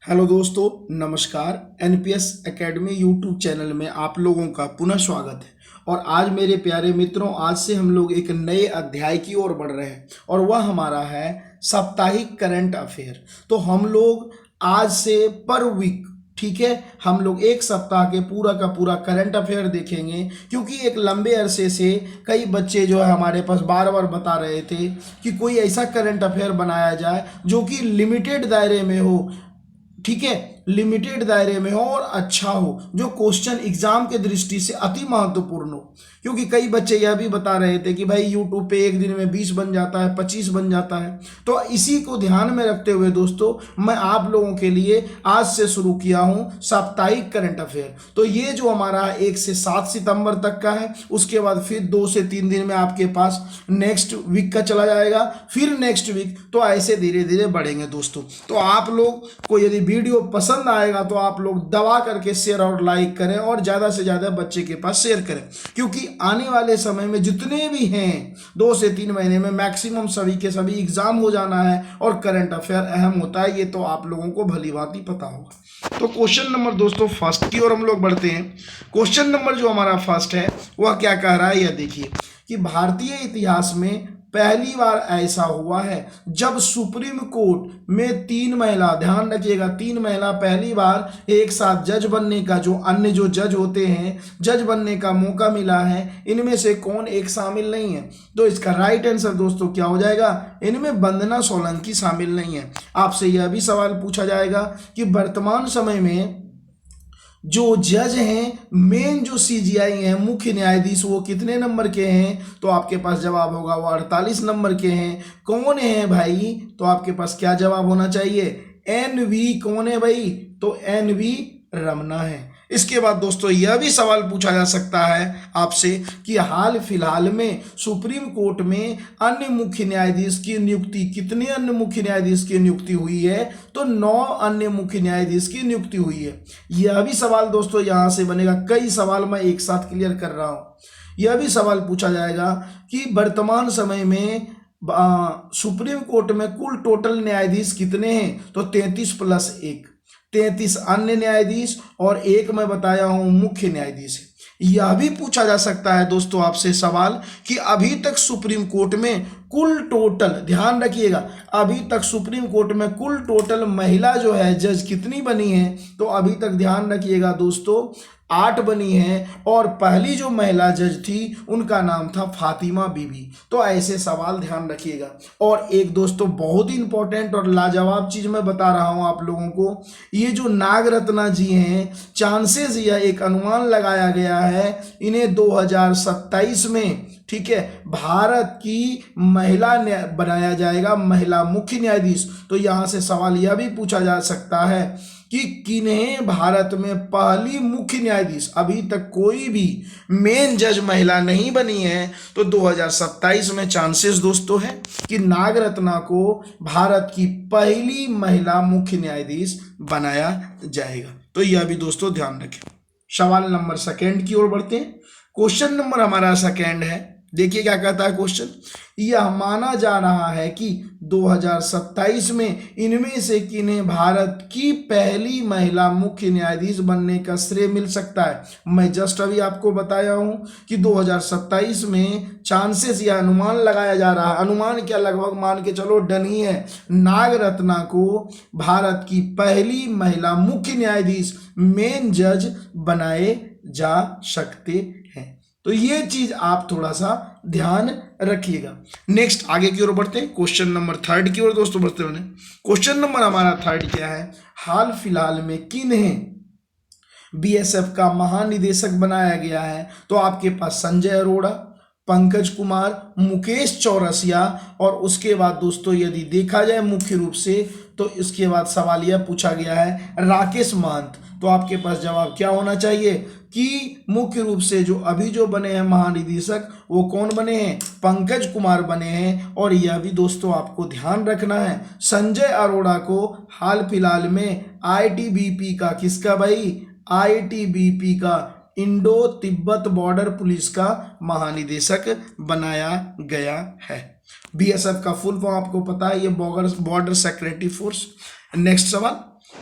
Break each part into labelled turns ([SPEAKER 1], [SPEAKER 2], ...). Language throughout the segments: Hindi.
[SPEAKER 1] हेलो दोस्तों, नमस्कार। एनपीएस एकेडमी यूट्यूब चैनल में आप लोगों का पुनः स्वागत है। और आज मेरे प्यारे मित्रों, आज से हम लोग एक नए अध्याय की ओर बढ़ रहे हैं और वह हमारा है साप्ताहिक करंट अफेयर। तो हम लोग आज से पर वीक, ठीक है, हम लोग एक सप्ताह के पूरा का पूरा करंट अफेयर देखेंगे, क्योंकि एक लंबे अरसे से कई बच्चे जो है हमारे पास बार बार बता रहे थे कि कोई ऐसा करंट अफेयर बनाया जाए जो कि लिमिटेड दायरे में हो, ठीक है, लिमिटेड दायरे में हो और अच्छा हो, जो क्वेश्चन एग्जाम के दृष्टि से अति महत्वपूर्ण हो। क्योंकि कई बच्चे यह भी बता रहे थे कि भाई यूट्यूब पे एक दिन में 20 बन जाता है, 25 बन जाता है। तो इसी को ध्यान में रखते हुए दोस्तों, मैं आप लोगों के लिए आज से शुरू किया हूं साप्ताहिक करंट अफेयर। तो ये जो हमारा 1 से 7 सितंबर तक का है, उसके बाद फिर 2 से 3 दिन में आपके पास नेक्स्ट वीक का चला जाएगा, फिर नेक्स्ट वीक, तो ऐसे धीरे धीरे बढ़ेंगे दोस्तों। तो आप लोग को यदि वीडियो पसंद आएगा तो आप लोग दबा करके शेयर और लाइक करें और ज़्यादा से ज़्यादा बच्चे के पास शेयर करें, क्योंकि आने वाले समय में जितने भी हैं 2 से 3 महीने में मैक्सिमम सभी के सभी एग्जाम हो जाना है और करंट अफेयर अहम होता है, ये तो आप लोगों को भली भांति पता होगा। तो क्वेश्चन नंबर दोस्तों फर्स्ट की ओर हम लोग बढ़ते हैं। क्वेश्चन नंबर जो हमारा फर्स्ट है वह क्या कह रहा है, यह देखिए कि भारतीय इतिहास में पहली बार ऐसा हुआ है जब सुप्रीम कोर्ट में 3 महिला, ध्यान रखिएगा 3 महिला पहली बार एक साथ जज बनने का, जो अन्य जो जज होते हैं, जज बनने का मौका मिला है। इनमें से कौन एक शामिल नहीं है? तो इसका राइट आंसर दोस्तों क्या हो जाएगा? इनमें वंदना सोलंकी शामिल नहीं है। आपसे यह भी सवाल पूछा जाएगा कि वर्तमान समय में जो जज हैं, मेन जो सीजीआई हैं, मुख्य न्यायाधीश, वो कितने नंबर के हैं? तो आपके पास जवाब होगा वो 48 नंबर के हैं। कौन है भाई? तो आपके पास क्या जवाब होना चाहिए? एनवी। कौन है भाई? तो एनवी रमना है। इसके बाद दोस्तों यह भी सवाल पूछा जा सकता है आपसे कि हाल फिलहाल में सुप्रीम कोर्ट में अन्य मुख्य न्यायाधीश की नियुक्ति, कितने अन्य मुख्य न्यायाधीश की नियुक्ति हुई है? तो 9 अन्य मुख्य न्यायाधीश की नियुक्ति हुई है। यह भी सवाल दोस्तों यहां से बनेगा। कई सवाल मैं एक साथ क्लियर कर रहा हूं। यह भी सवाल पूछा जाएगा कि वर्तमान समय में सुप्रीम कोर्ट में कुल टोटल न्यायाधीश कितने हैं? तो 33 प्लस 1, 33 अन्य न्यायाधीश और एक मैं बताया हूं मुख्य न्यायाधीश है। यह भी पूछा जा सकता है दोस्तों आपसे सवाल कि अभी तक सुप्रीम कोर्ट में कुल टोटल, ध्यान रखिएगा, अभी तक सुप्रीम कोर्ट में कुल टोटल महिला जो है जज कितनी बनी है? तो अभी तक ध्यान रखिएगा दोस्तों 8 बनी है और पहली जो महिला जज थी उनका नाम था फातिमा बीबी। तो ऐसे सवाल ध्यान रखिएगा। और एक दोस्तों बहुत ही इंपॉर्टेंट और लाजवाब चीज मैं बता रहा हूं आप लोगों को, ये जो नागरत्ना जी हैं, चांसेस, यह एक अनुमान लगाया गया है, इन्हें 2027 में, ठीक है, भारत की महिला बनाया जाएगा, महिला मुख्य न्यायाधीश। तो यहां से सवाल यह भी पूछा जा सकता है कि किन्हें भारत में पहली मुख्य न्यायाधीश, अभी तक कोई भी मेन जज महिला नहीं बनी है, तो 2027 में चांसेस दोस्तों है कि नागरत्ना को भारत की पहली महिला मुख्य न्यायाधीश बनाया जाएगा। तो यह भी दोस्तों ध्यान रखें। सवाल नंबर सेकंड की ओर बढ़ते हैं। क्वेश्चन नंबर हमारा सेकंड है, देखिए क्या कहता है क्वेश्चन। यह माना जा रहा है कि 2027 में इनमें से किन्हें भारत की पहली महिला मुख्य न्यायाधीश बनने का श्रेय मिल सकता है? मैं जस्ट अभी आपको बताया हूं कि 2027 में चांसेस, यह अनुमान लगाया जा रहा है, अनुमान क्या, लगभग मान के चलो डन ही है, नागरत्ना को भारत की पहली महिला मुख्य न्यायाधीश, मेन जज बनाए जा सकते हैं। तो ये चीज आप थोड़ा सा ध्यान रखिएगा। नेक्स्ट आगे की ओर बढ़ते हैं, क्वेश्चन नंबर थर्ड की ओर दोस्तों बढ़ते हैं। क्वेश्चन नंबर हमारा थर्ड क्या है? हाल फिलहाल में किन्हें बीएसएफ का महानिदेशक बनाया गया है? तो आपके पास संजय अरोड़ा, पंकज कुमार, मुकेश चौरसिया, और उसके बाद दोस्तों यदि देखा जाए मुख्य रूप से तो इसके बाद सवाल यह पूछा गया है राकेश महंत। तो आपके पास जवाब क्या होना चाहिए कि मुख्य रूप से जो अभी जो बने हैं महानिदेशक वो कौन बने हैं? पंकज कुमार बने हैं। और यह भी दोस्तों आपको ध्यान रखना है, संजय अरोड़ा को हाल फिलहाल में आईटीबीपी का, किसका भाई? आईटीबीपी का, इंडो तिब्बत बॉर्डर पुलिस का महानिदेशक बनाया गया है। बीएसएफ का फुल फॉर्म आपको पता है, ये बॉर्डर सिक्योरिटी फोर्स। नेक्स्ट सवाल,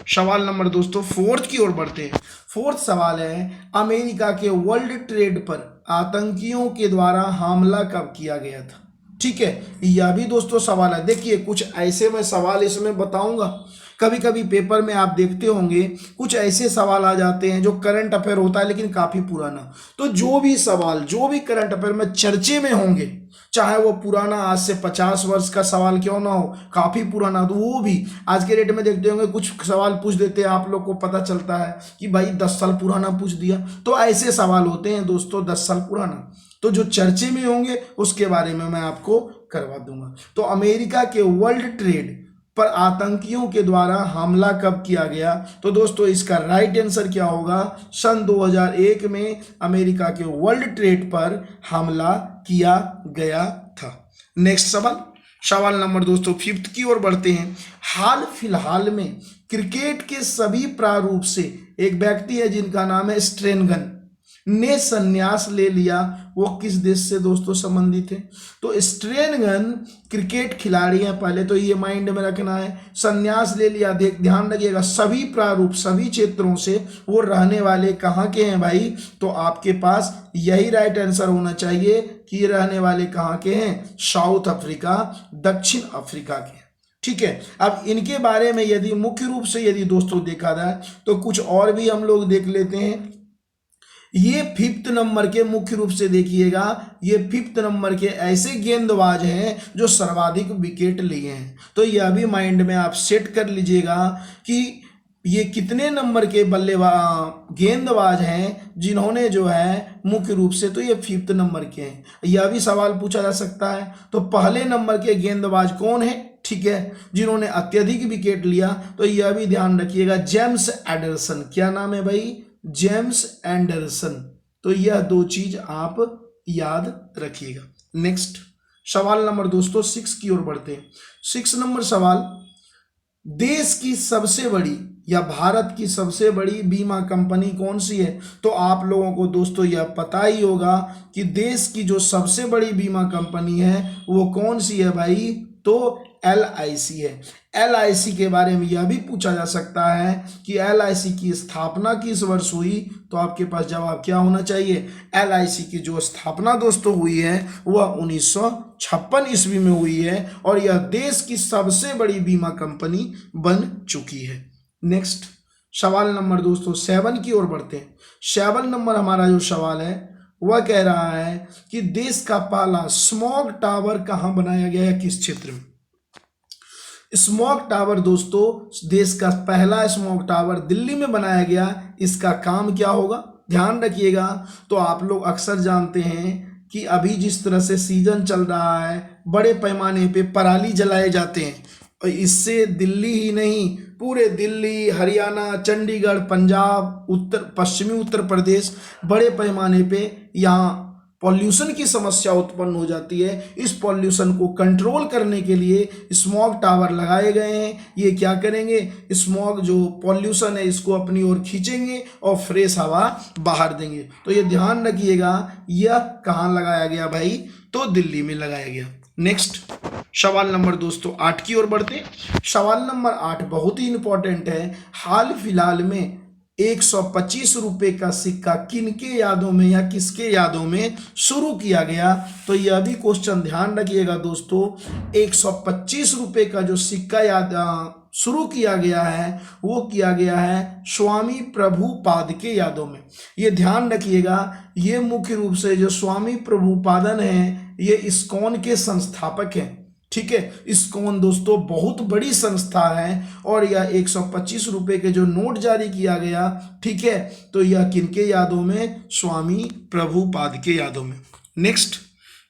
[SPEAKER 1] सवाल नंबर दोस्तों फोर्थ की ओर बढ़ते हैं। फोर्थ सवाल है, अमेरिका के वर्ल्ड ट्रेड पर आतंकियों के द्वारा हमला कब किया गया था। ठीक है, यह भी दोस्तों सवाल है। देखिए कुछ ऐसे मैं सवाल इसमें बताऊंगा, कभी कभी पेपर में आप देखते होंगे कुछ ऐसे सवाल आ जाते हैं जो करंट अफेयर होता है लेकिन काफी पुराना। तो जो भी सवाल, जो भी करंट अफेयर में चर्चे में होंगे, चाहे वो पुराना आज से 50 वर्ष का सवाल क्यों ना हो, काफी पुराना, तो वो भी आज के डेट में देखते होंगे कुछ सवाल पूछ देते हैं, आप लोग को पता चलता है कि भाई 10 साल पुराना पूछ दिया। तो ऐसे सवाल होते हैं दोस्तों 10 साल पुराना, तो जो चर्चे में होंगे उसके बारे में मैं आपको करवा दूंगा। तो अमेरिका के वर्ल्ड ट्रेड पर आतंकियों के द्वारा हमला कब किया गया, तो दोस्तों इसका राइट आंसर क्या होगा, सन 2001 में अमेरिका के वर्ल्ड ट्रेड पर हमला किया गया था। नेक्स्ट सवाल, सवाल नंबर दोस्तों फिफ्थ की ओर बढ़ते हैं। हाल फिलहाल में क्रिकेट के सभी प्रारूप से एक व्यक्ति है जिनका नाम है स्ट्रेनगन ने संन्यास ले लिया, वो किस देश से दोस्तों संबंधित है, तो स्ट्रेनगन क्रिकेट खिलाड़ी हैं, पहले तो ये माइंड में रखना है। संन्यास ले लिया, ध्यान रखिएगा, सभी प्रारूप सभी क्षेत्रों से, वो रहने वाले कहाँ के हैं भाई, तो आपके पास यही राइट आंसर होना चाहिए कि रहने वाले कहाँ के हैं, साउथ अफ्रीका, दक्षिण अफ्रीका के। ठीक है, अब इनके बारे में यदि मुख्य रूप से यदि दोस्तों देखा जाए तो कुछ और भी हम लोग देख लेते हैं। ये फिफ्थ नंबर के मुख्य रूप से देखिएगा, ये फिफ्थ नंबर के ऐसे गेंदबाज हैं जो सर्वाधिक विकेट लिए हैं। तो यह भी माइंड में आप सेट कर लीजिएगा कि ये कितने नंबर के बल्लेबाज गेंदबाज हैं जिन्होंने जो है मुख्य रूप से, तो ये फिफ्थ नंबर के हैं। यह भी सवाल पूछा जा सकता है, तो पहले नंबर के गेंदबाज कौन है, ठीक है, जिन्होंने अत्यधिक विकेट लिया, तो यह भी ध्यान रखिएगा, जेम्स एंडरसन। क्या नाम है भाई, जेम्स एंडरसन। तो यह दो चीज आप याद रखिएगा। नेक्स्ट सवाल नंबर दोस्तों 6 की ओर बढ़ते हैं। 6 नंबर सवाल, देश की सबसे बड़ी या भारत की सबसे बड़ी बीमा कंपनी कौन सी है, तो आप लोगों को दोस्तों यह पता ही होगा कि देश की जो सबसे बड़ी बीमा कंपनी है वो कौन सी है भाई, तो LIC है। LIC के बारे में यह भी पूछा जा सकता है कि LIC की स्थापना किस वर्ष हुई, तो आपके पास जवाब क्या होना चाहिए, LIC की जो स्थापना दोस्तों हुई है वह 1956 ईस्वी में हुई है और यह देश की सबसे बड़ी बीमा कंपनी बन चुकी है। नेक्स्ट सवाल नंबर दोस्तों 7 की ओर बढ़ते हैं। 7 नंबर हमारा जो सवाल है वह कह रहा है कि देश का पहला स्मॉग टावर कहाँ बनाया गया है, किस क्षेत्र में। स्मॉग टावर दोस्तों, देश का पहला स्मॉग टावर दिल्ली में बनाया गया। इसका काम क्या होगा, ध्यान रखिएगा। तो आप लोग अक्सर जानते हैं कि अभी जिस तरह से सीजन चल रहा है, बड़े पैमाने पे पराली जलाए जाते हैं, और इससे दिल्ली ही नहीं, पूरे दिल्ली, हरियाणा, चंडीगढ़, पंजाब, पश्चिमी उत्तर प्रदेश, बड़े पैमाने पे यहाँ पॉल्यूशन की समस्या उत्पन्न हो जाती है। इस पॉल्यूशन को कंट्रोल करने के लिए स्मॉग टावर लगाए गए हैं। ये क्या करेंगे, स्मॉग जो पॉल्यूशन है इसको अपनी ओर खींचेंगे और फ्रेश हवा बाहर देंगे। तो ये ध्यान रखिएगा, यह कहाँ लगाया गया भाई, तो दिल्ली में लगाया गया। नेक्स्ट सवाल नंबर दोस्तों 8 की ओर बढ़ते। सवाल नंबर 8 बहुत ही इंपॉर्टेंट है। हाल फिलहाल में 125 रुपए का सिक्का किनके यादों में या किसके यादों में शुरू किया गया, तो यह भी क्वेश्चन ध्यान रखिएगा दोस्तों। 125 रुपए का जो सिक्का याद शुरू किया गया है वो किया गया है स्वामी प्रभुपाद के यादों में। ये ध्यान रखिएगा, ये मुख्य रूप से जो स्वामी प्रभुपादन है ये इस्कॉन के संस्थापक हैं। ठीक है, इस्कॉन दोस्तों बहुत बड़ी संस्था है और यह 125 रुपए के जो नोट जारी किया गया, ठीक है, तो यह किनके यादों में, स्वामी प्रभुपाद के यादों में। नेक्स्ट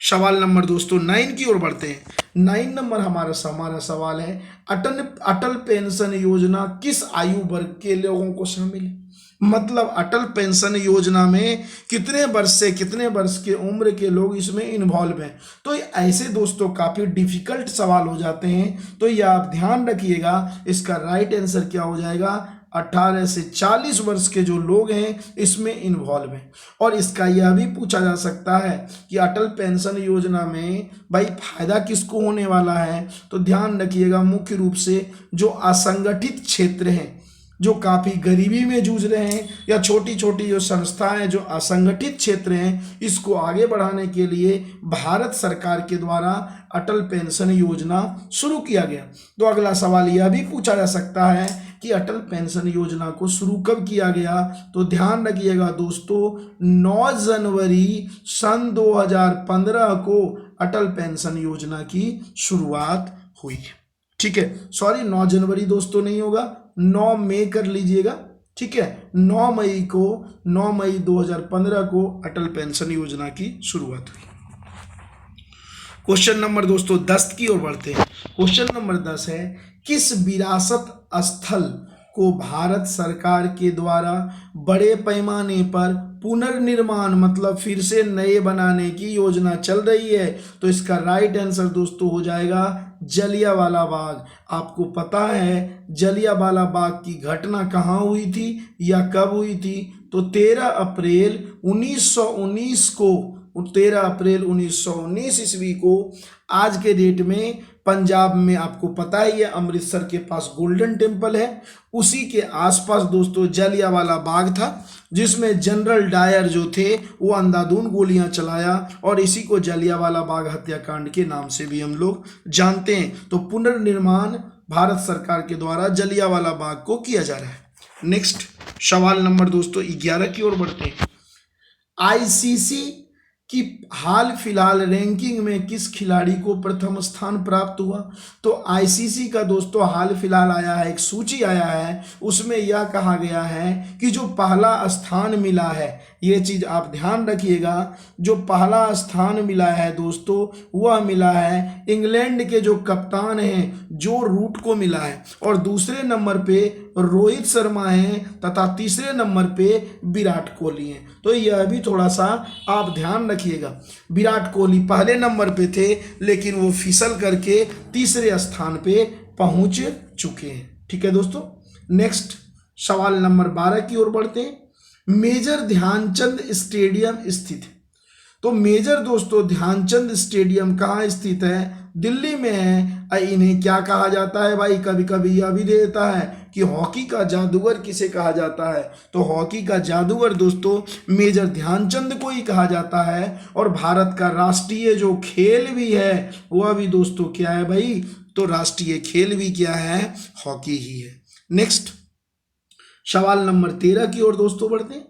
[SPEAKER 1] सवाल नंबर दोस्तों 9 की ओर बढ़ते हैं। 9 नंबर हमारा सवाल है, अटल पेंशन योजना किस आयु वर्ग के लोगों को शामिल है। मतलब अटल पेंशन योजना में कितने वर्ष से कितने वर्ष के उम्र के लोग इसमें इन्वॉल्व हैं। तो ऐसे दोस्तों काफ़ी डिफिकल्ट सवाल हो जाते हैं, तो ये आप ध्यान रखिएगा। इसका राइट आंसर क्या हो जाएगा, 18 से 40 वर्ष के जो लोग हैं इसमें इन्वॉल्व हैं। और इसका यह भी पूछा जा सकता है कि अटल पेंशन योजना में भाई फायदा किसको होने वाला है, तो ध्यान रखिएगा मुख्य रूप से जो असंगठित क्षेत्र हैं, जो काफ़ी गरीबी में जूझ रहे हैं, या छोटी छोटी जो संस्थाएं जो असंगठित क्षेत्र हैं, इसको आगे बढ़ाने के लिए भारत सरकार के द्वारा अटल पेंशन योजना शुरू किया गया। तो अगला सवाल यह भी पूछा जा सकता है कि अटल पेंशन योजना को शुरू कब किया गया। तो ध्यान रखिएगा दोस्तों, 9 जनवरी सन 2015 को अटल पेंशन योजना की शुरुआत हुई। ठीक है, सॉरी 9 जनवरी दोस्तों नहीं होगा, 9 मई कर लीजिएगा। ठीक है, 9 मई 2015 को अटल पेंशन योजना की शुरुआत हुई। क्वेश्चन नंबर दोस्तों 10 की ओर बढ़ते हैं। क्वेश्चन नंबर 10 है, किस विरासत स्थल को भारत सरकार के द्वारा बड़े पैमाने पर पुनर्निर्माण मतलब फिर से नए बनाने की योजना चल रही है। तो इसका राइट आंसर दोस्तों हो जाएगा जलियांवाला बाग। आपको पता है जलियांवाला बाग की घटना कहाँ हुई थी या कब हुई थी? तो 13 अप्रैल 1919 ईस्वी को आज के डेट में पंजाब में, आपको पता ही है अमृतसर के पास गोल्डन टेम्पल है, उसी के आसपास दोस्तों जलियांवाला बाग था, जिसमें जनरल डायर जो थे वो अंधाधुंध गोलियां चलाया, और इसी को जलियांवाला बाग हत्याकांड के नाम से भी हम लोग जानते हैं। तो पुनर्निर्माण भारत सरकार के द्वारा जलियांवाला बाग को किया जा रहा है। नेक्स्ट सवाल नंबर दोस्तों 11 की ओर बढ़ते हैं। आईसीसी कि हाल फिलहाल रैंकिंग में किस खिलाड़ी को प्रथम स्थान प्राप्त हुआ? तो आईसीसी का दोस्तों हाल फिलहाल आया है, एक सूची आया है, उसमें यह कहा गया है कि जो पहला स्थान मिला है, ये चीज आप ध्यान रखिएगा, जो पहला स्थान मिला है दोस्तों वह मिला है इंग्लैंड के जो कप्तान हैं जो रूट को मिला है, और दूसरे नंबर पे रोहित शर्मा हैं तथा तीसरे नंबर पे विराट कोहली हैं। तो यह भी थोड़ा सा आप ध्यान रखिएगा, विराट कोहली पहले नंबर पे थे लेकिन वो फिसल करके तीसरे स्थान पे पहुंच चुके हैं। ठीक है दोस्तों, नेक्स्ट सवाल नंबर 12 की ओर बढ़ते हैं। मेजर ध्यानचंद स्टेडियम स्थित है। तो मेजर दोस्तों ध्यानचंद स्टेडियम कहाँ स्थित है? दिल्ली में है। इन्हें क्या कहा जाता है भाई? कभी कभी यह भी दे देता है कि हॉकी का जादूगर किसे कहा जाता है? तो हॉकी का जादूगर दोस्तों मेजर ध्यानचंद को ही कहा जाता है। और भारत का राष्ट्रीय जो खेल भी है वह भी दोस्तों क्या है भाई? तो राष्ट्रीय खेल भी क्या है? हॉकी ही है। नेक्स्ट सवाल नंबर 13 की ओर दोस्तों बढ़ते हैं।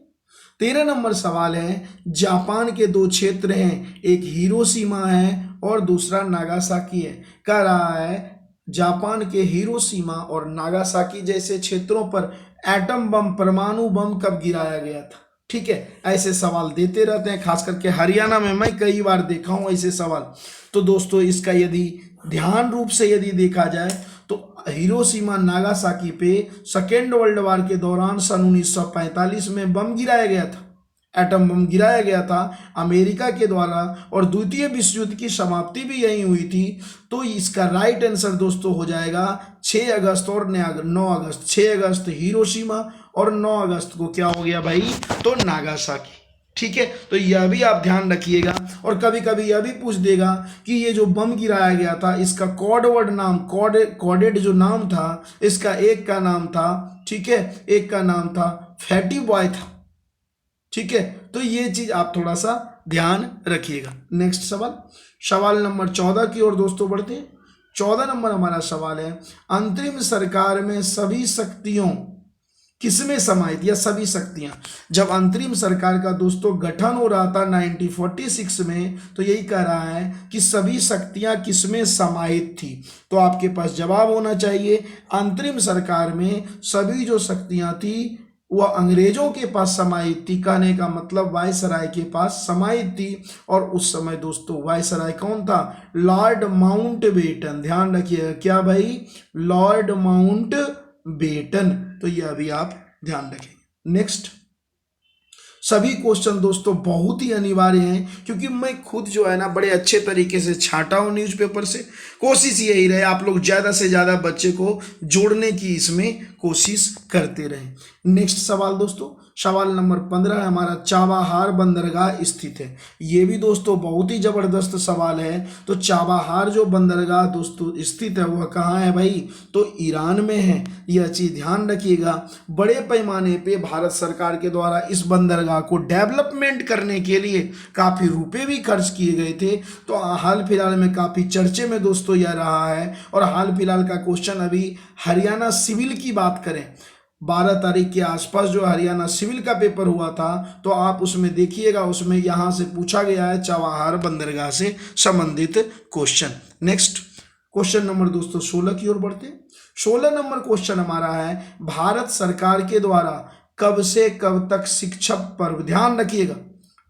[SPEAKER 1] 13 नंबर सवाल है, जापान के 2 क्षेत्र हैं, एक हिरोशिमा है और दूसरा नागासाकी है। कह रहा है जापान के हिरोशिमा और नागासाकी जैसे क्षेत्रों पर एटम बम परमाणु बम कब गिराया गया था? ठीक है, ऐसे सवाल देते रहते हैं, खास करके हरियाणा में मैं कई बार देखा हूं ऐसे सवाल। तो दोस्तों इसका यदि ध्यान रूप से यदि देखा जाए तो हिरोशिमा नागासाकी पे सेकेंड वर्ल्ड वॉर के दौरान सन 1945 में बम गिराया गया था, एटम बम गिराया गया था अमेरिका के द्वारा, और द्वितीय विश्व युद्ध की समाप्ति भी यहीं हुई थी। तो इसका राइट आंसर दोस्तों हो जाएगा 6 अगस्त और 9 अगस्त। 6 अगस्त हिरोशिमा और 9 अगस्त को क्या हो गया भाई? तो नागासाकी। ठीक है, तो यह भी आप ध्यान रखिएगा। और कभी कभी यह भी पूछ देगा कि ये जो बम गिराया गया था इसका कोडवर्ड नाम, कोडेड जो नाम था इसका, एक का नाम था, ठीक है, एक का नाम था फैटी बॉय था। ठीक है, तो ये चीज आप थोड़ा सा ध्यान रखिएगा। नेक्स्ट सवाल नंबर 14 की ओर दोस्तों बढ़ते हैं। 14 नंबर हमारा सवाल है, अंतरिम सरकार में सभी शक्तियों किसमें समाहित, या सभी शक्तियां? जब अंतरिम सरकार का दोस्तों गठन हो रहा था 1946 में, तो यही कह रहा है कि सभी शक्तियां किसमें समाहित थी? तो आपके पास जवाब होना चाहिए, अंतरिम सरकार में सभी जो शक्तियां थी वह अंग्रेजों के पास समाहित थी। कहने का मतलब वायसराय के पास समाहित थी। और उस समय दोस्तों वायसराय कौन था? Lord Mountbatten. ध्यान रखिएगा, क्या भाई? Lord Mountbatten. तो यह भी आप ध्यान रखेंगे। नेक्स्ट सभी क्वेश्चन दोस्तों बहुत ही अनिवार्य हैं, क्योंकि मैं खुद जो है ना बड़े अच्छे तरीके से छांटा हूँ न्यूज़पेपर से। कोशिश यही रहे आप लोग ज़्यादा से ज़्यादा बच्चे को जोड़ने की इसमें कोशिश करते रहें। नेक्स्ट सवाल दोस्तों, सवाल नंबर 15 है हमारा, चाबाहार बंदरगाह स्थित है। ये भी दोस्तों बहुत ही जबरदस्त सवाल है। तो चाबाहार जो बंदरगाह दोस्तों स्थित है वह कहाँ है भाई? तो ईरान में है। यह चीज़ ध्यान रखिएगा। बड़े पैमाने पे भारत सरकार के द्वारा इस बंदरगाह को डेवलपमेंट करने के लिए काफ़ी रुपए भी खर्च किए गए थे। तो हाल फिलहाल में काफ़ी चर्चे में दोस्तों यह रहा है। और हाल फिलहाल का क्वेश्चन अभी हरियाणा सिविल की बात करें, 12 तारीख के आसपास जो हरियाणा सिविल का पेपर हुआ था, तो आप उसमें देखिएगा, उसमें यहाँ से पूछा गया है चाबाहार बंदरगाह से संबंधित क्वेश्चन। नेक्स्ट क्वेश्चन नंबर दोस्तों 16 की ओर बढ़ते हैं। 16 नंबर क्वेश्चन हमारा है, भारत सरकार के द्वारा कब से कब तक शिक्षक पर्व, ध्यान रखिएगा,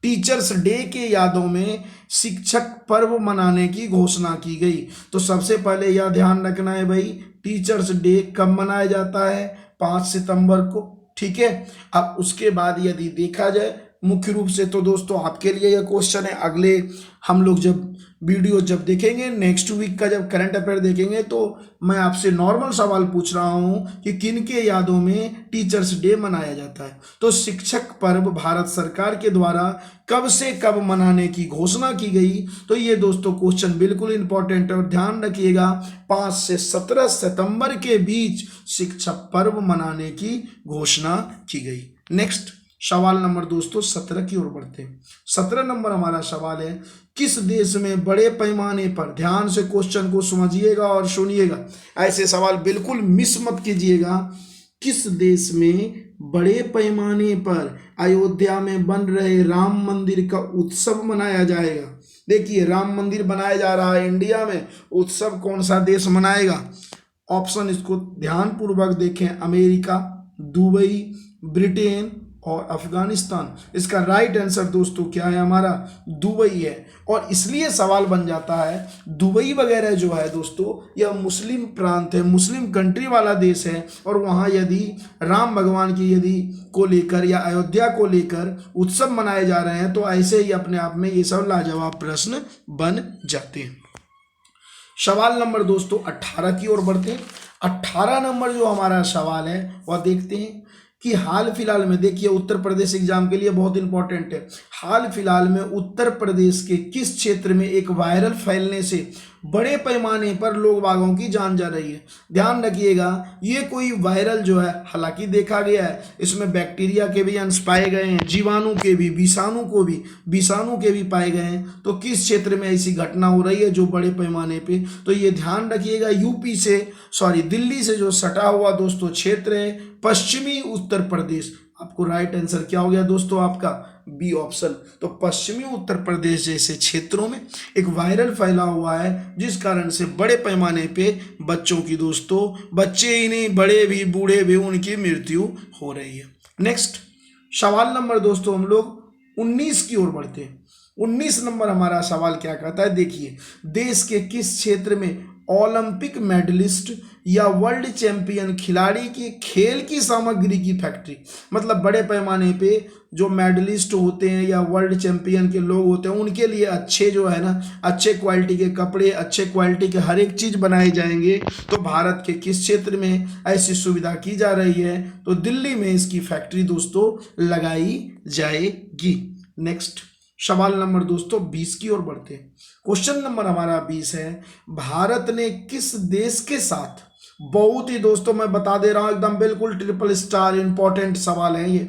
[SPEAKER 1] टीचर्स डे के यादों में शिक्षक पर्व मनाने की घोषणा की गई। तो सबसे पहले यह ध्यान रखना है भाई, टीचर्स डे कब मनाया जाता है? 5 सितंबर को, ठीक है। अब उसके बाद यदि देखा जाए मुख्य रूप से, तो दोस्तों आपके लिए यह क्वेश्चन है, अगले हम लोग जब वीडियो जब देखेंगे नेक्स्ट वीक का, जब करंट अफेयर देखेंगे, तो मैं आपसे नॉर्मल सवाल पूछ रहा हूं कि किन के यादों में टीचर्स डे मनाया जाता है। तो शिक्षक पर्व भारत सरकार के द्वारा कब से कब मनाने की घोषणा की गई? तो ये दोस्तों क्वेश्चन बिल्कुल इंपॉर्टेंट है और ध्यान रखिएगा, 5 से 17 सितंबर के बीच शिक्षक पर्व मनाने की घोषणा की गई। नेक्स्ट सवाल नंबर दोस्तों 17 की ओर बढ़ते हैं। 17 नंबर हमारा सवाल है, किस देश में बड़े पैमाने पर, ध्यान से क्वेश्चन को समझिएगा और सुनिएगा, ऐसे सवाल बिल्कुल मिस मत कीजिएगा, किस देश में बड़े पैमाने पर अयोध्या में बन रहे राम मंदिर का उत्सव मनाया जाएगा? देखिए राम मंदिर बनाया जा रहा है इंडिया में, उत्सव कौन सा देश मनाएगा? ऑप्शन इसको ध्यानपूर्वक देखें, अमेरिका, दुबई, ब्रिटेन और अफगानिस्तान। इसका राइट आंसर दोस्तों क्या है हमारा? दुबई है। और इसलिए सवाल बन जाता है, दुबई वगैरह जो है दोस्तों यह मुस्लिम प्रांत है, मुस्लिम कंट्री वाला देश है, और वहाँ यदि राम भगवान की यदि को लेकर या अयोध्या को लेकर उत्सव मनाए जा रहे हैं, तो ऐसे ही अपने आप में ये सब लाजवाब प्रश्न बन जाते हैं। सवाल नंबर दोस्तों 18 की ओर बढ़ते हैं। 18 नंबर जो हमारा सवाल है वह देखते हैं कि हाल फिलहाल में, देखिए उत्तर प्रदेश एग्जाम के लिए बहुत इंपॉर्टेंट है, हाल फिलहाल में उत्तर प्रदेश के किस क्षेत्र में एक वायरल फैलने से बड़े पैमाने पर लोग बागों की जान जा रही है? ध्यान रखिएगा, ये कोई वायरल जो है, हालांकि देखा गया है इसमें बैक्टीरिया के भी अंश पाए गए हैं, जीवाणु के भी, विषाणु के भी पाए गए हैं। तो किस क्षेत्र में ऐसी घटना हो रही है जो बड़े पैमाने पे? तो ये ध्यान रखिएगा, दिल्ली से जो सटा हुआ दोस्तों क्षेत्र है पश्चिमी उत्तर प्रदेश। आपको राइट आंसर क्या हो गया दोस्तों? आपका बी ऑप्शन। तो पश्चिमी उत्तर प्रदेश जैसे क्षेत्रों में एक वायरल फैला हुआ है, जिस कारण से बड़े पैमाने पे बच्चों की दोस्तों, बच्चे ही नहीं बड़े भी, बूढ़े भी, उनकी मृत्यु हो रही है। नेक्स्ट सवाल नंबर दोस्तों हम लोग 19 की ओर बढ़ते हैं। 19 नंबर हमारा सवाल क्या कहता है, देखिए, देश के किस क्षेत्र में ओलंपिक मेडलिस्ट या वर्ल्ड चैंपियन खिलाड़ी की खेल की सामग्री की फैक्ट्री, मतलब बड़े पैमाने पे जो मेडलिस्ट होते हैं या वर्ल्ड चैंपियन के लोग होते हैं, उनके लिए अच्छे जो है ना, अच्छे क्वालिटी के कपड़े, अच्छे क्वालिटी के हर एक चीज़ बनाए जाएंगे। तो भारत के किस क्षेत्र में ऐसी सुविधा की जा रही है? तो दिल्ली में इसकी फैक्ट्री दोस्तों लगाई जाएगी। नेक्स्ट सवाल नंबर दोस्तों 20 की ओर बढ़ते हैं। क्वेश्चन नंबर हमारा 20 है, भारत ने किस देश के साथ, बहुत ही दोस्तों मैं बता दे रहा हूं एकदम बिल्कुल ट्रिपल स्टार इंपॉर्टेंट सवाल है ये,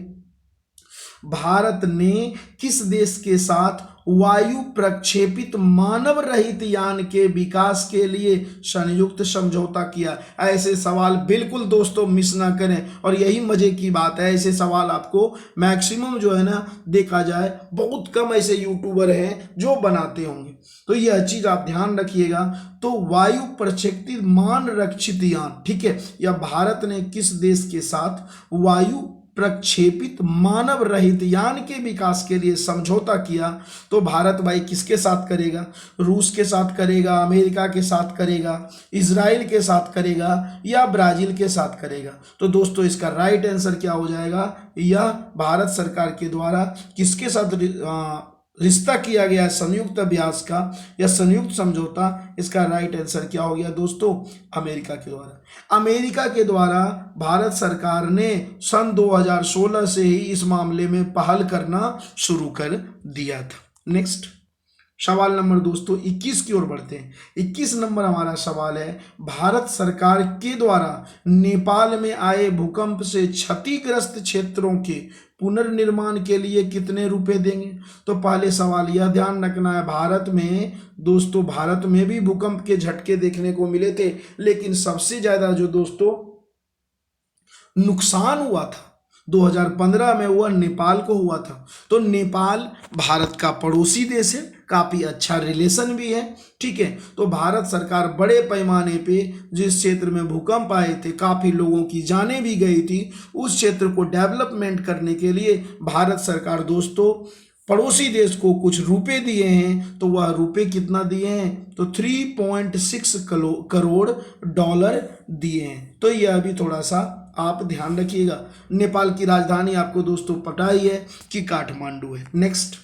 [SPEAKER 1] भारत ने किस देश के साथ वायु प्रक्षेपित मानव रहित यान के विकास के लिए संयुक्त समझौता किया? ऐसे सवाल बिल्कुल दोस्तों मिस ना करें, और यही मजे की बात है, ऐसे सवाल आपको मैक्सिमम जो है ना, देखा जाए बहुत कम ऐसे यूट्यूबर हैं जो बनाते होंगे। तो यह चीज आप ध्यान रखिएगा। तो वायु प्रक्षेपित मान रक्षित यान, ठीक है, या भारत ने किस देश के साथ वायु प्रक्षेपित मानव रहित यान के विकास के लिए समझौता किया तो भारत भाई किसके साथ करेगा? रूस के साथ करेगा, अमेरिका के साथ करेगा, इजराइल के साथ करेगा या ब्राजील के साथ करेगा? तो दोस्तों इसका राइट आंसर क्या हो जाएगा? यह भारत सरकार के द्वारा किसके साथ रिश्ता किया गया है संयुक्त अभ्यास का या संयुक्त समझौता, इसका राइट आंसर क्या हो गया दोस्तों? अमेरिका के द्वारा। अमेरिका के द्वारा भारत सरकार ने सन 2016 से ही इस मामले में पहल करना शुरू कर दिया था। नेक्स्ट सवाल नंबर दोस्तों 21 की ओर बढ़ते हैं। 21 नंबर हमारा सवाल है, भारत सरकार के द्वारा नेपाल में आए भूकंप से क्षतिग्रस्त क्षेत्रों के पुनर्निर्माण के लिए कितने रुपए देंगे? तो पहले सवाल यह ध्यान रखना है, भारत में दोस्तों, भारत में भी भूकंप के झटके देखने को मिले थे, लेकिन सबसे ज्यादा जो दोस्तों नुकसान हुआ था 2015 में वह नेपाल को हुआ था। तो नेपाल भारत का पड़ोसी देश है, काफी अच्छा रिलेशन भी है, ठीक है। तो भारत सरकार बड़े पैमाने पे जिस क्षेत्र में भूकंप आए थे, काफी लोगों की जानें भी गई थी, उस क्षेत्र को डेवलपमेंट करने के लिए भारत सरकार दोस्तों पड़ोसी देश को कुछ रुपए दिए हैं। तो वह रुपए कितना दिए हैं? तो 3.6 करोड़ डॉलर दिए हैं। तो यह भी थोड़ा सा आप ध्यान रखिएगा। नेपाल की राजधानी आपको दोस्तों पता ही है कि काठमांडू है। नेक्स्ट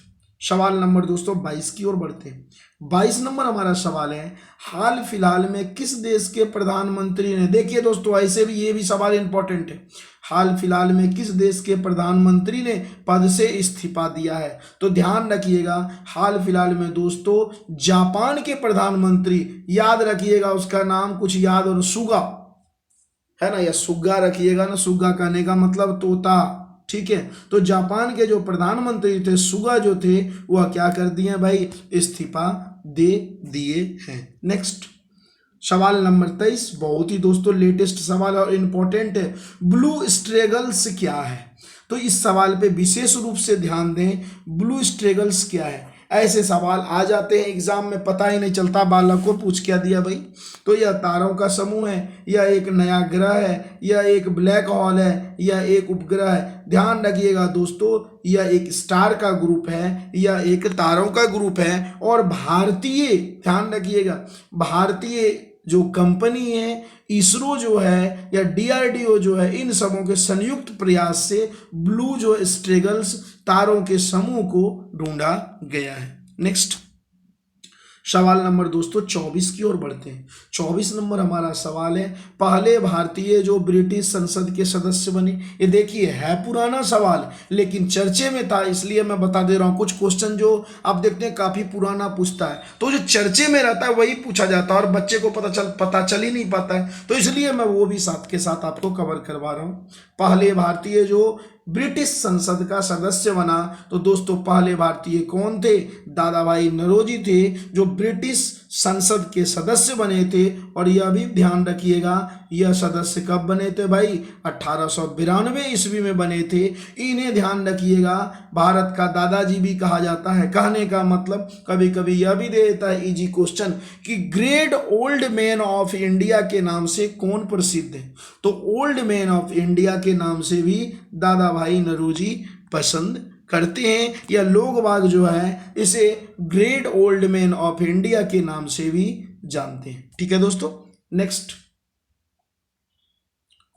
[SPEAKER 1] सवाल नंबर दोस्तों 22 की ओर बढ़ते हैं। 22 नंबर हमारा सवाल है, हाल फिलहाल में किस देश के प्रधानमंत्री ने, देखिए दोस्तों ऐसे भी ये भी सवाल इंपॉर्टेंट है, हाल फिलहाल में किस देश के प्रधानमंत्री ने पद से इस्तीफा दिया है? तो ध्यान रखिएगा, हाल फिलहाल में दोस्तों जापान के प्रधानमंत्री, याद रखिएगा उसका नाम कुछ याद और सुगा है ना, या सुग्गा रखिएगा ना, सुग्गा कहने का मतलब तोता, ठीक है। तो जापान के जो प्रधानमंत्री थे सुगा जो थे वह क्या कर दिए भाई? इस्तीफा दे दिए हैं। नेक्स्ट सवाल नंबर 23, बहुत ही दोस्तों लेटेस्ट सवाल और इंपॉर्टेंट है, ब्लू स्ट्रेगल्स क्या है? तो इस सवाल पे विशेष रूप से ध्यान दें, ब्लू स्ट्रेगल्स क्या है? ऐसे सवाल आ जाते हैं एग्जाम में, पता ही नहीं चलता बालक को पूछ क्या दिया भाई। तो यह तारों का समूह है, यह एक नया ग्रह है, यह एक ब्लैक होल है, यह एक उपग्रह है? ध्यान रखिएगा दोस्तों, यह एक स्टार का ग्रुप है, यह एक तारों का ग्रुप है। और भारतीय, ध्यान रखिएगा, भारतीय जो कंपनी है, इसरो जो है या DRDO जो है, इन सबों के संयुक्त प्रयास से ब्लू जो स्ट्रेगल्स तारों के समूह को ढूंढा गया है। नेक्स्ट सवाल नंबर दोस्तों 24 की ओर बढ़ते हैं। 24 नंबर हमारा सवाल है, पहले भारतीय जो ब्रिटिश संसद के सदस्य बने। ये देखिए है पुराना सवाल लेकिन चर्चे में था, इसलिए मैं बता दे रहा हूँ। कुछ क्वेश्चन जो आप देखते हैं काफी पुराना पूछता है, तो जो चर्चे में रहता है वही पूछा जाता है और बच्चे को पता चल ही नहीं पाता है, तो इसलिए मैं वो भी साथ के साथ आपको कवर करवा रहा हूँ। पहले भारतीय जो ब्रिटिश संसद का सदस्य बना, तो दोस्तों पहले भारतीय कौन थे? दादा भाई नौरोजी थे, जो ब्रिटिश संसद के सदस्य बने थे। और यह भी ध्यान रखिएगा, यह सदस्य कब बने थे भाई? 1892 ईस्वी में बने थे। इन्हें ध्यान रखिएगा, भारत का दादाजी भी कहा जाता है। कहने का मतलब कभी कभी यह भी दे देता है इजी क्वेश्चन कि great old man of India के नाम से कौन प्रसिद्ध है? तो ओल्ड मैन ऑफ इंडिया के नाम से भी दादा भाई नौरोजी पसंद करते हैं, या लोग बाग जो है इसे great old man of India के नाम से भी जानते हैं। ठीक है दोस्तों। नेक्स्ट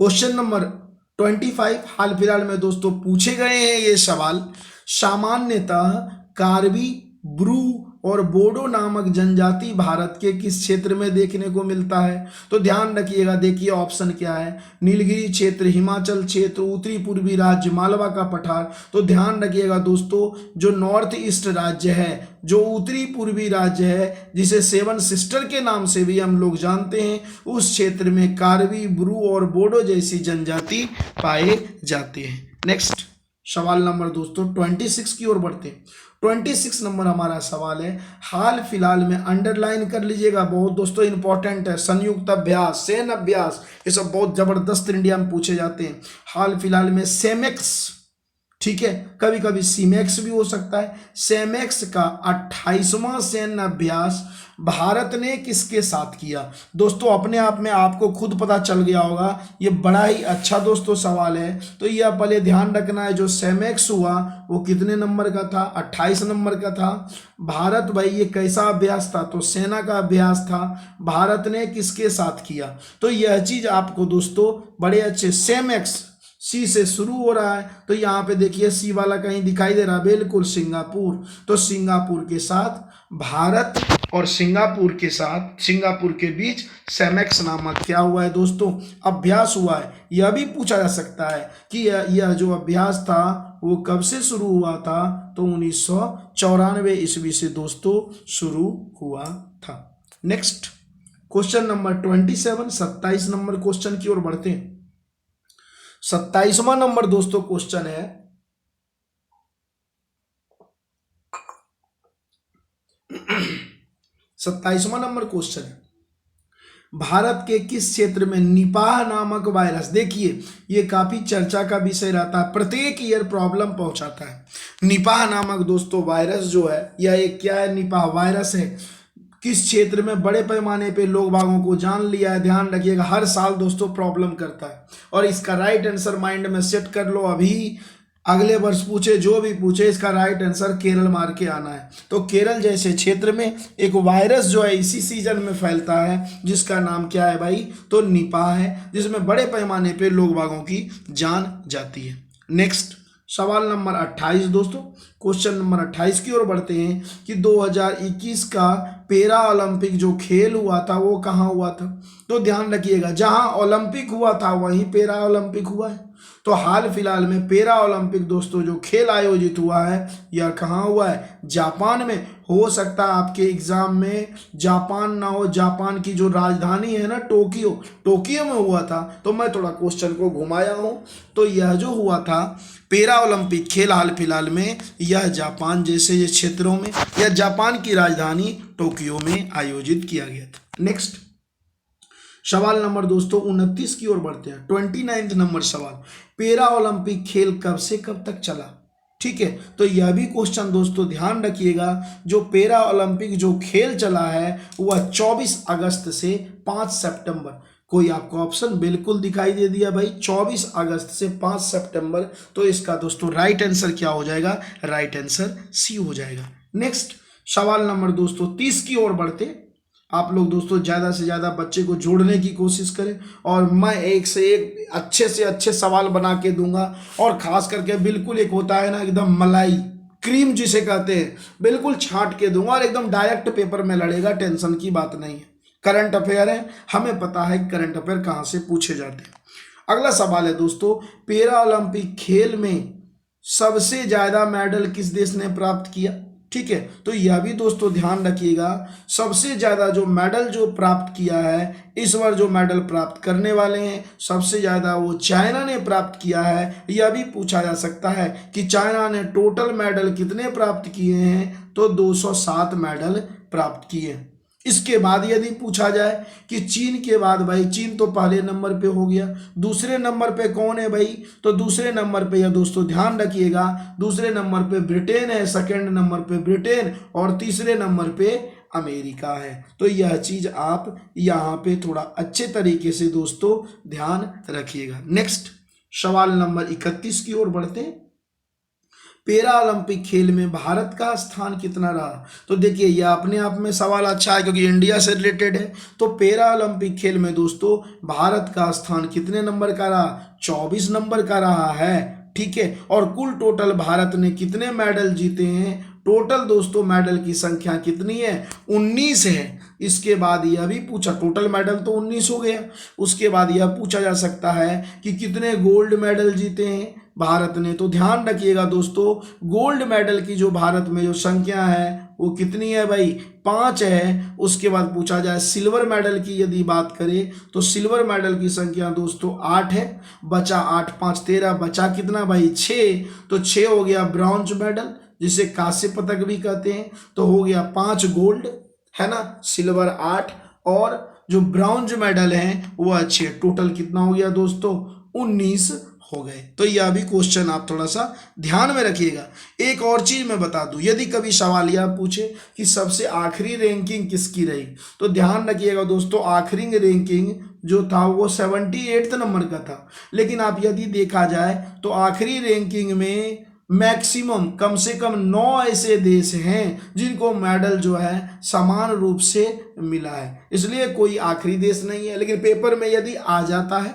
[SPEAKER 1] क्वेश्चन नंबर 25 हाल फिलहाल में दोस्तों पूछे गए हैं ये सवाल। सामान्यतः कार्बी, ब्रू और बोडो नामक जनजाति भारत के किस क्षेत्र में देखने को मिलता है? तो ध्यान रखिएगा, देखिए ऑप्शन क्या है, नीलगिरी क्षेत्र, हिमाचल क्षेत्र, उत्तरी पूर्वी राज्य, मालवा का पठार। तो ध्यान रखिएगा दोस्तों, जो नॉर्थ ईस्ट राज्य है, जो उत्तरी पूर्वी राज्य है, जिसे सेवन सिस्टर के नाम से भी हम लोग जानते हैं, उस क्षेत्र में कार्बी, ब्रू और बोडो जैसी जनजाति पाए जाते हैं। नेक्स्ट सवाल नंबर दोस्तों 26 की ओर बढ़ते हैं। 26 नंबर हमारा सवाल है, हाल फिलहाल में, अंडरलाइन कर लीजिएगा, बहुत दोस्तों इंपॉर्टेंट है, संयुक्त अभ्यास, सैन्य अभ्यास, ये सब बहुत जबरदस्त इंडिया में पूछे जाते हैं। हाल फिलहाल में सेमेक्स, ठीक है, कभी कभी सीमेक्स भी हो सकता है। सेमेक्स का 28वां सैन्य अभ्यास भारत ने किसके साथ किया? दोस्तों अपने आप में आपको खुद पता चल गया होगा, ये बड़ा ही अच्छा दोस्तों सवाल है। तो यह पहले ध्यान रखना है, जो सेमेक्स हुआ वो कितने नंबर का था? 28 नंबर का था। भारत भाई ये कैसा अभ्यास था? तो सेना का अभ्यास था। भारत ने किसके साथ किया? तो यह चीज आपको दोस्तों बड़े अच्छे, सेमेक्स सी से शुरू हो रहा है, तो यहाँ पे देखिए सी वाला कहीं दिखाई दे रहा है, बिल्कुल सिंगापुर। तो सिंगापुर के साथ भारत और सिंगापुर के साथ, सिंगापुर के बीच सेमेक्स नामक क्या हुआ है दोस्तों? अभ्यास हुआ है। यह भी पूछा जा सकता है कि यह जो अभ्यास था वो कब से शुरू हुआ था? तो 1994 ईस्वी से दोस्तों शुरू हुआ था। Next question number 27, 27 number question की ओर बढ़ते हैं। 27वां नंबर दोस्तों क्वेश्चन है, सत्ताईसवां नंबर क्वेश्चन है, भारत के किस क्षेत्र में निपाह नामक वायरस, देखिए ये काफी चर्चा का विषय रहता है, प्रत्येक ईयर प्रॉब्लम पहुंचाता है। निपाह नामक दोस्तों वायरस जो है, यह एक क्या है? निपाह वायरस है। किस क्षेत्र में बड़े पैमाने पे लोग बागों को जान लिया है? ध्यान रखिएगा, हर साल दोस्तों प्रॉब्लम करता है। और इसका राइट आंसर माइंड में सेट कर लो अभी, अगले वर्ष पूछे जो भी पूछे, इसका राइट आंसर केरल मार के आना है। तो केरल जैसे क्षेत्र में एक वायरस जो है इसी सीजन में फैलता है, जिसका नाम क्या है भाई? तो निपाह है, जिसमें बड़े पैमाने पे लोग बागों की जान जाती है। नेक्स्ट सवाल नंबर 28 दोस्तों, क्वेश्चन नंबर 28 की ओर बढ़ते हैं कि 2021 का पैरा ओलंपिक जो खेल हुआ था वो कहाँ हुआ था? तो ध्यान रखिएगा, जहां ओलंपिक हुआ था वहीं पैरा ओलंपिक हुआ है। तो हाल फिलहाल में पैरा ओलंपिक दोस्तों जो खेल आयोजित हुआ है, यह कहाँ हुआ है? जापान में। हो सकता है आपके एग्जाम में जापान ना हो, जापान की जो राजधानी है ना टोक्यो, टोक्यो में हुआ था। तो मैं थोड़ा क्वेश्चन को घुमाया हूं। तो यह जो हुआ था पैरा ओलंपिक खेल हाल फिलहाल में, यह जापान जैसे क्षेत्रों में, यह जापान की राजधानी टोक्यो में आयोजित किया गया था। नेक्स्ट सवाल नंबर दोस्तों 29 की ओर बढ़ते हैं। 29 नंबर सवाल, पैरा ओलंपिक खेल कब से कब तक चला? ठीक है, तो यह भी क्वेश्चन दोस्तों ध्यान रखिएगा, जो पैरा ओलंपिक जो खेल चला है वह 24 अगस्त से 5 सितंबर। कोई आपको ऑप्शन बिल्कुल दिखाई दे दिया भाई, 24 अगस्त से 5 सितंबर। तो इसका दोस्तों राइट आंसर क्या हो जाएगा? राइट आंसर सी हो जाएगा। नेक्स्ट सवाल नंबर दोस्तों 30 की ओर बढ़ते। आप लोग दोस्तों ज़्यादा से ज़्यादा बच्चे को जोड़ने की कोशिश करें, और मैं एक से एक अच्छे से अच्छे सवाल बना के दूंगा। और खास करके बिल्कुल एक होता है ना एकदम मलाई क्रीम जिसे कहते हैं, बिल्कुल छांट के दूंगा और एकदम डायरेक्ट पेपर में लड़ेगा, टेंशन की बात नहीं है। करंट अफेयर है, हमें पता है करंट अफेयर कहाँ से पूछे जाते हैं। अगला सवाल है दोस्तों, पैरा ओलंपिक खेल में सबसे ज़्यादा मेडल किस देश ने प्राप्त किया? ठीक है, तो यह भी दोस्तों ध्यान रखिएगा, सबसे ज्यादा जो मेडल जो प्राप्त किया है, इस बार जो मेडल प्राप्त करने वाले हैं सबसे ज्यादा वो चाइना ने प्राप्त किया है। यह भी पूछा जा सकता है कि चाइना ने टोटल मेडल कितने प्राप्त किए हैं? तो 207 मेडल प्राप्त किए। इसके बाद यदि पूछा जाए कि चीन के बाद, भाई चीन तो पहले नंबर पे हो गया, दूसरे नंबर पे कौन है भाई? तो दूसरे नंबर पे, या दोस्तों ध्यान रखिएगा, दूसरे नंबर पे ब्रिटेन है, सेकंड नंबर पे ब्रिटेन, और तीसरे नंबर पे अमेरिका है। तो यह चीज आप यहाँ पे थोड़ा अच्छे तरीके से दोस्तों ध्यान रखिएगा। नेक्स्ट सवाल नंबर 31 की ओर बढ़ते हैं। पैरा ओलंपिक खेल में भारत का स्थान कितना रहा? तो देखिए यह अपने आप में सवाल अच्छा है क्योंकि इंडिया से रिलेटेड है। तो पैरा ओलंपिक खेल में दोस्तों भारत का स्थान कितने नंबर का रहा? 24 नंबर का रहा है। ठीक है, और कुल टोटल भारत ने कितने मेडल जीते हैं? टोटल दोस्तों मेडल की संख्या कितनी है? 19 है। इसके बाद यह भी पूछा, टोटल मेडल तो 19 हो गया, उसके बाद यह पूछा जा सकता है कि कितने गोल्ड मेडल जीते हैं भारत ने। तो ध्यान रखिएगा दोस्तों, गोल्ड मेडल की जो भारत में जो संख्या है वो कितनी है भाई? 5 है। उसके बाद पूछा जाए सिल्वर मेडल की यदि बात करें तो सिल्वर मेडल की संख्या दोस्तों 8 है। बचा 8 5 13, बचा कितना भाई? 6। तो 6 हो गया ब्रॉन्ज मेडल जिसे कांस्य पदक भी कहते हैं। तो हो गया 5 गोल्ड है ना, सिल्वर 8 और जो ब्रॉन्ज मेडल है वो अच्छे। टोटल कितना हो गया दोस्तों? 19 हो गए। तो यह भी क्वेश्चन आप थोड़ा सा ध्यान में रखिएगा। एक और चीज मैं बता दूं, यदि कभी सवाल यह पूछे कि सबसे आखिरी रैंकिंग किसकी रही, तो ध्यान रखिएगा दोस्तों, आखिरी रैंकिंग जो था वो 78 नंबर का था। लेकिन आप यदि देखा जाए तो आखिरी रैंकिंग में मैक्सिमम कम से कम 9 ऐसे देश हैं जिनको मेडल जो है समान रूप से मिला है। इसलिए कोई आखिरी देश नहीं है। लेकिन पेपर में यदि आ जाता है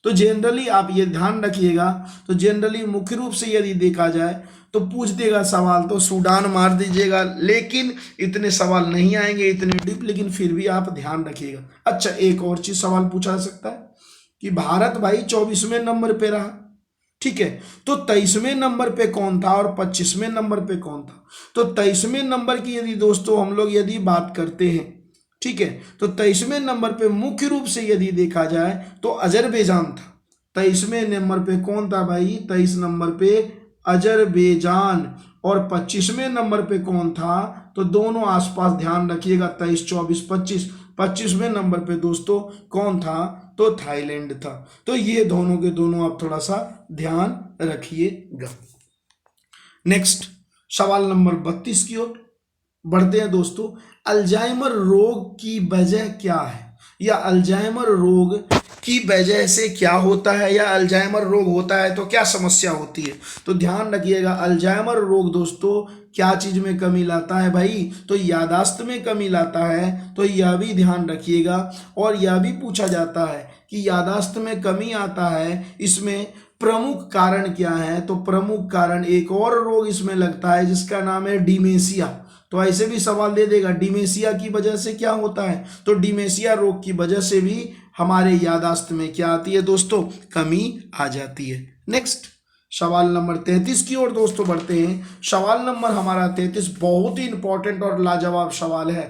[SPEAKER 1] तो जनरली आप ये ध्यान रखिएगा, तो जनरली मुख्य रूप से यदि देखा जाए तो पूछ देगा सवाल तो सूडान मार दीजिएगा, लेकिन इतने सवाल नहीं आएंगे इतने डीप, लेकिन फिर भी आप ध्यान रखिएगा। अच्छा, एक और चीज सवाल पूछा जा सकता है कि भारत भाई 24वें नंबर पे रहा, ठीक है, तो 23वें नंबर पे कौन था और 25वें नंबर पे कौन था। तो 23वें नंबर की यदि दोस्तों हम लोग यदि बात करते हैं, ठीक है, तो 23वें नंबर पे मुख्य रूप से यदि देखा जाए तो अजरबैजान था। 23वें नंबर पे कौन था भाई, 23 नंबर पे अजरबैजान। और 25वें नंबर पे कौन था, तो दोनों आसपास ध्यान रखिएगा, 23 24 25। 25वें नंबर पे दोस्तों कौन था, तो थाईलैंड था। तो ये दोनों के दोनों आप थोड़ा सा ध्यान रखिएगा। नेक्स्ट सवाल नंबर 32 की ओर बढ़ते हैं दोस्तों। अल्जाइमर रोग की वजह क्या है, या अल्जाइमर रोग की वजह से क्या होता है, या अल्जाइमर रोग होता है तो क्या समस्या होती है। तो ध्यान रखिएगा, अल्जाइमर रोग दोस्तों क्या चीज में कमी लाता है भाई, तो यादाश्त में कमी लाता है। तो यह भी ध्यान रखिएगा। और यह भी पूछा जाता है कि यादाश्त में कमी आता है, इसमें प्रमुख कारण क्या है। तो प्रमुख कारण एक और रोग इसमें लगता है जिसका नाम है डिमेंशिया। तो ऐसे भी सवाल दे देगा, डिमेंशिया की वजह से क्या होता है, तो डिमेंशिया रोग की वजह से भी हमारे यादाश्त में क्या आती है दोस्तों, कमी आ जाती है। नेक्स्ट सवाल नंबर 33 की ओर दोस्तों बढ़ते हैं। सवाल नंबर हमारा 33 बहुत ही इंपॉर्टेंट और लाजवाब सवाल है,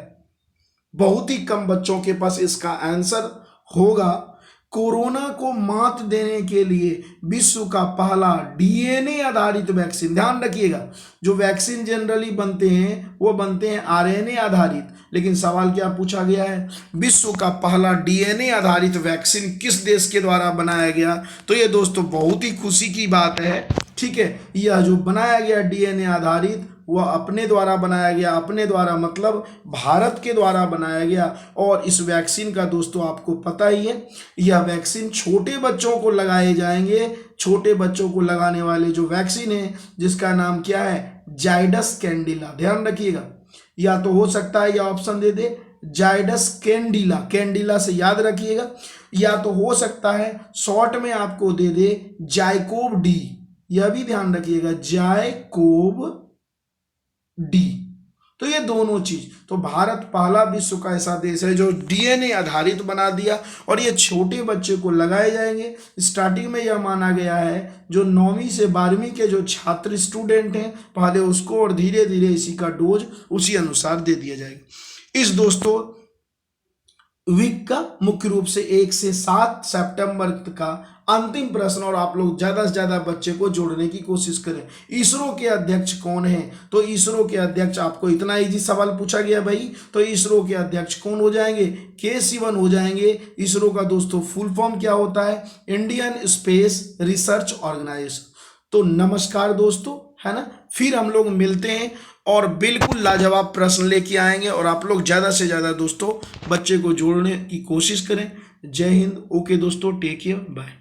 [SPEAKER 1] बहुत ही कम बच्चों के पास इसका आंसर होगा। कोरोना को मात देने के लिए विश्व का पहला डीएनए आधारित वैक्सीन, ध्यान रखिएगा, जो वैक्सीन जनरली बनते हैं वो बनते हैं आरएनए आधारित, लेकिन सवाल क्या पूछा गया है, विश्व का पहला डीएनए आधारित वैक्सीन किस देश के द्वारा बनाया गया। तो ये दोस्तों बहुत ही खुशी की बात है, ठीक है, यह जो बनाया गया डीएनए आधारित वह अपने द्वारा बनाया गया, अपने द्वारा मतलब भारत के द्वारा बनाया गया। और इस वैक्सीन का दोस्तों आपको पता ही है, यह वैक्सीन छोटे बच्चों को लगाए जाएंगे। छोटे बच्चों को लगाने वाले जो वैक्सीन है जिसका नाम क्या है, जाइडस कैंडिला, ध्यान रखिएगा। या तो हो सकता है यह ऑप्शन दे दे जाइडस कैंडिला, कैंडिला से याद रखिएगा, या तो हो सकता है शॉर्ट में आपको दे दे जाइकोव डी, यह भी ध्यान रखिएगा, जाइकोव डी। तो ये दोनों चीज, तो भारत पहला विश्व का ऐसा देश है जो डीएनए आधारित बना दिया और ये छोटे बच्चे को लगाए जाएंगे। स्टार्टिंग में यह माना गया है जो 9वीं से 12वीं के जो छात्र स्टूडेंट हैं पहले उसको, और धीरे धीरे इसी का डोज उसी अनुसार दे दिया जाएगा। इस दोस्तों वीक का मुख्य रूप से 1 से 7 सितंबर का अंतिम प्रश्न, और आप लोग ज्यादा से ज्यादा बच्चे को जोड़ने की कोशिश करें। इसरो के अध्यक्ष कौन है, तो इसरो के अध्यक्ष, आपको इतना इजी सवाल पूछा गया भाई, तो इसरो के अध्यक्ष कौन हो जाएंगे, के सिवन हो जाएंगे। इसरो का दोस्तों फुल फॉर्म क्या होता है, इंडियन स्पेस रिसर्च ऑर्गेनाइजेशन। तो नमस्कार दोस्तों, है ना, फिर हम लोग मिलते हैं और बिल्कुल लाजवाब प्रश्न लेके आएंगे, और आप लोग ज़्यादा से ज़्यादा दोस्तों बच्चे को जोड़ने की कोशिश करें। जय हिंद, ओके दोस्तों, टेक केयर, बाय।